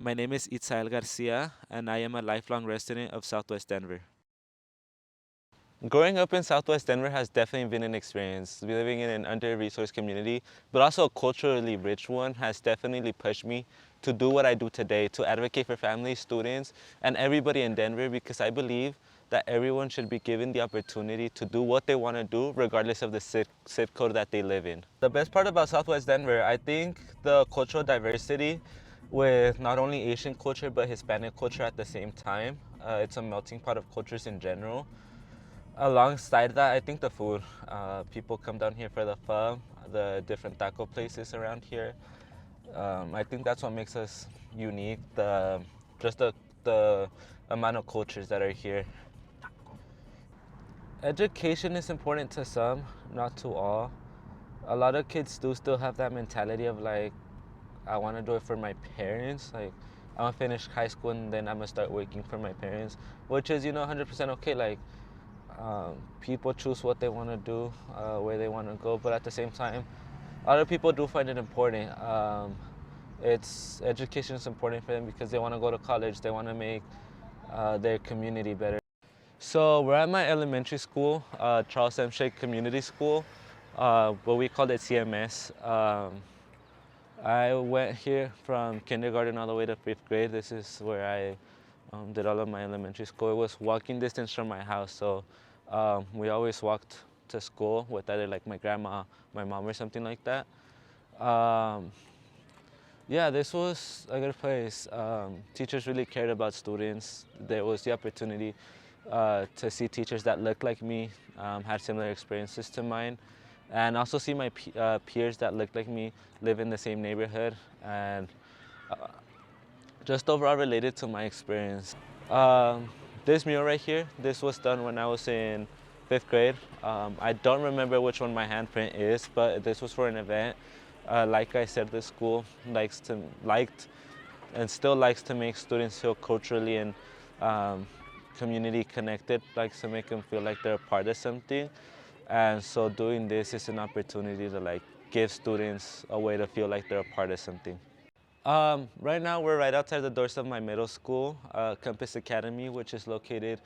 My name is Itzael Garcia, and I am a lifelong resident of Southwest Denver. Growing up in Southwest Denver has definitely been an experience. Living in an under-resourced community, but also a culturally rich one, has definitely pushed me to do what I do today, to advocate for families, students, and everybody in Denver, because I believe that everyone should be given the opportunity to do what they want to do, regardless of the zip code that they live in. The best part about Southwest Denver, I think the cultural diversity with not only Asian culture, but Hispanic culture at the same time. It's a melting pot of cultures in general. Alongside that, I think the food. People come down here for the pho, the different taco places around here. I think that's what makes us unique. The amount of cultures that are here. Education is important to some, not to all. A lot of kids do still have that mentality of like, I want to do it for my parents. Like, I'm gonna finish high school and then I'm gonna start working for my parents, which is 100% okay. Like, people choose what they want to do, where they want to go, but at the same time, other people do find it important. It's education is important for them because they want to go to college. They want to make their community better. So we're at my elementary school, Charles M. Shake Community School, but we called it CMS. I went here from kindergarten all the way to fifth grade. This is where I did all of my elementary school. It was walking distance from my house, so we always walked to school with either like my grandma, my mom, or something like that. Um, yeah, this was a good place. Teachers really cared about students. There was the opportunity to see teachers that looked like me, had similar experiences to mine, and also see my peers that looked like me live in the same neighborhood and just overall related to my experience. Um, this mural right here, this was done when I was in fifth grade. I don't remember which one my handprint is, but this was for an event. Like I said, the school liked and still likes to make students feel culturally and um, community connected, likes to make them feel like they're a part of something. And so doing this is an opportunity to like give students a way to feel like they're a part of something. Right now, we're right outside the doors of my middle school, Campus Academy, which is located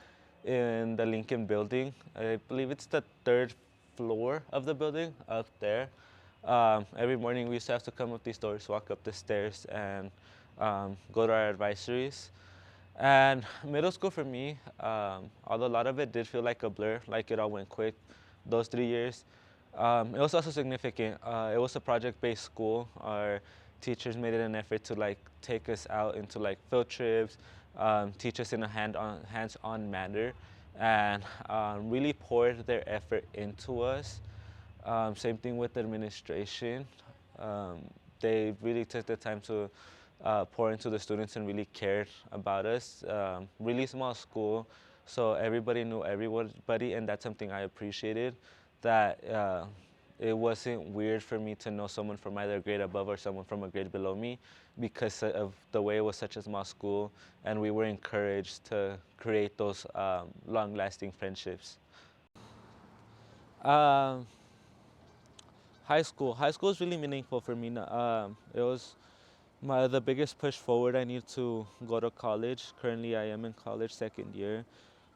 in the Lincoln building. I believe it's the third floor of the building up there. Every morning, we used to have to come up these doors, walk up the stairs, and go to our advisories. And middle school for me, although a lot of it did feel like a blur, like it all went quick, those 3 years, it was also significant. It was a project-based school. Our teachers made it an effort to like take us out into like field trips, teach us in a hands-on manner, and really poured their effort into us. Same thing with the administration. Um, they really took the time to pour into the students and really cared about us. Really small school, so everybody knew everybody, and that's something I appreciated. That it wasn't weird for me to know someone from either a grade above or someone from a grade below me because of the way it was such a small school, and we were encouraged to create those long-lasting friendships. Um, High school. High school is really meaningful for me. It was the biggest push forward. I need to go to college. Currently, I am in college, second year.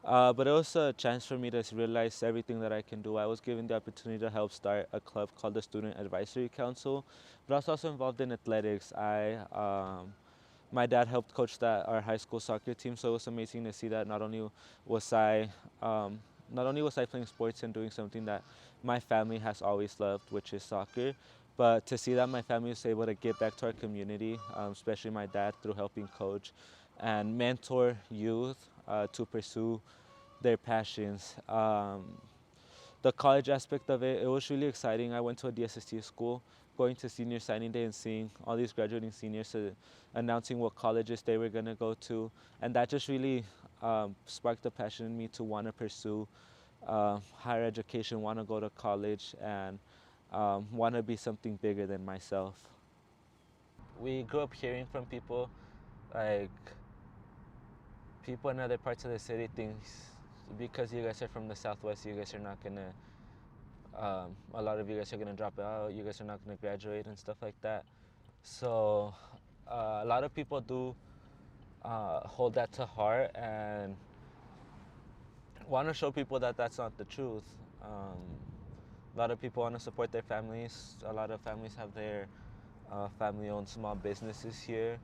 But it was a chance for me to realize everything that I can do. I was given the opportunity to help start a club called the Student Advisory Council, but I was also involved in athletics. My dad helped coach our high school soccer team, so it was amazing to see that was I um, not only was I playing sports and doing something that my family has always loved, which is soccer, but to see that my family was able to give back to our community, especially my dad through helping coach and mentor youth to pursue their passions. The college aspect of it, it was really exciting. I went to a DSST school, going to senior signing day and seeing all these graduating seniors announcing what colleges they were going to go to. And that just really sparked the passion in me to want to pursue higher education, want to go to college, and want to be something bigger than myself. We grew up hearing from people like people in other parts of the city think because you guys are from the Southwest, you guys are not gonna a lot of you guys are gonna drop out, you guys are not gonna graduate and stuff like that. So a lot of people do hold that to heart and want to show people that that's not the truth. A lot of people want to support their families. A lot of families have their family-owned small businesses here,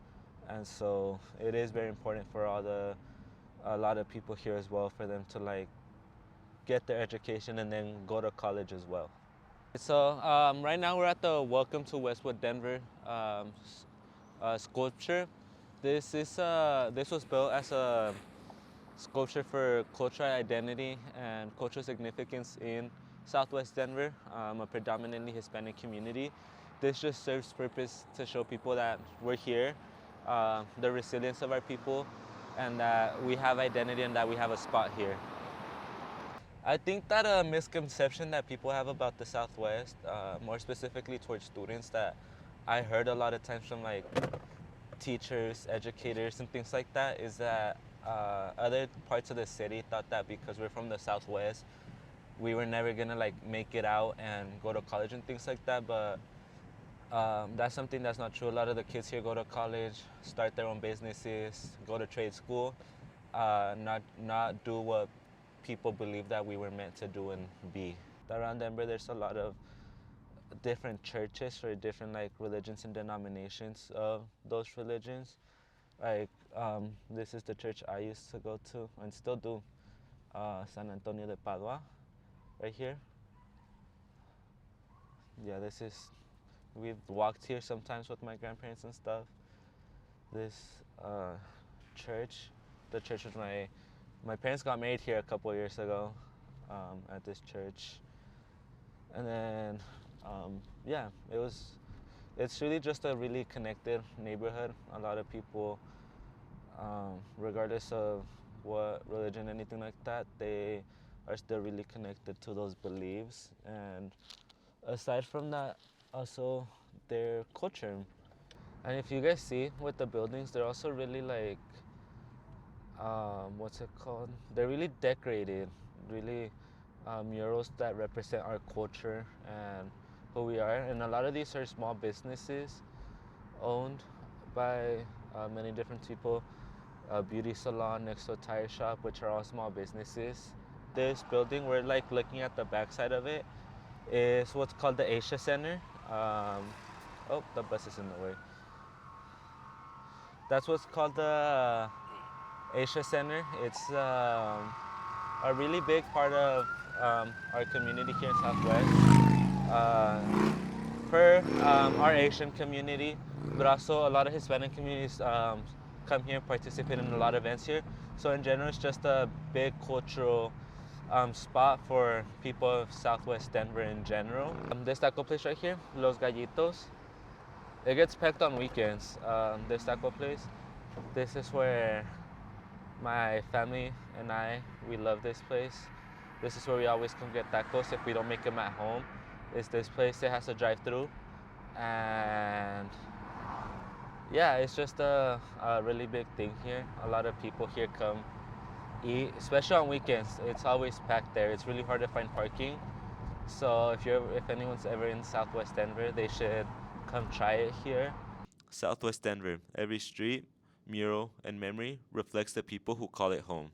and so it is very important for a lot of people here as well, for them to like get their education and then go to college as well. So right now we're at the Welcome to Westwood Denver sculpture. This was built as a sculpture for cultural identity and cultural significance in Southwest Denver, a predominantly Hispanic community. This just serves purpose to show people that we're here, the resilience of our people, and that we have identity and that we have a spot here. I think that a misconception that people have about the Southwest, more specifically towards students, that I heard a lot of times from like teachers, educators, and things like that, is that other parts of the city thought that because we're from the Southwest, we were never gonna like make it out and go to college and things like that. But that's something that's not true. A lot of the kids here go to college, start their own businesses, go to trade school, not do what people believe that we were meant to do and be. Around Denver, there's a lot of different churches for different like religions and denominations of those religions. Like this is the church I used to go to and still do, San Antonio de Padua, right here. Yeah, we've walked here sometimes with my grandparents and stuff. This church, the church was my parents got married here a couple years ago, at this church. And then yeah, it's really just a really connected neighborhood. A lot of people, regardless of what religion, anything like that, they are still really connected to those beliefs. And aside from that, also their culture. And if you guys see with the buildings, they're also really like, what's it called? They're really decorated, really murals that represent our culture and who we are. And a lot of these are small businesses owned by many different people. A beauty salon next to a tire shop, which are all small businesses. This building, we're like looking at the backside of it, is what's called the Asia Center. Oh, the bus is in the way. That's what's called the Asia Center. It's a really big part of our community here in Southwest. Uh, for our Asian community, but also a lot of Hispanic communities come here and participate in a lot of events here. So in general, it's just a big cultural spot for people of Southwest Denver in general. This taco place right here, Los Gallitos, it gets packed on weekends. This taco place, this is where my family and we love this place. This is where we always come get tacos if we don't make them at home. It's this place that has a drive-through, and yeah, it's just a really big thing here. A lot of people here come eat, especially on weekends. It's always packed there. It's really hard to find parking. So if anyone's ever in Southwest Denver, they should come try it here. Southwest Denver, every street, mural, and memory reflects the people who call it home.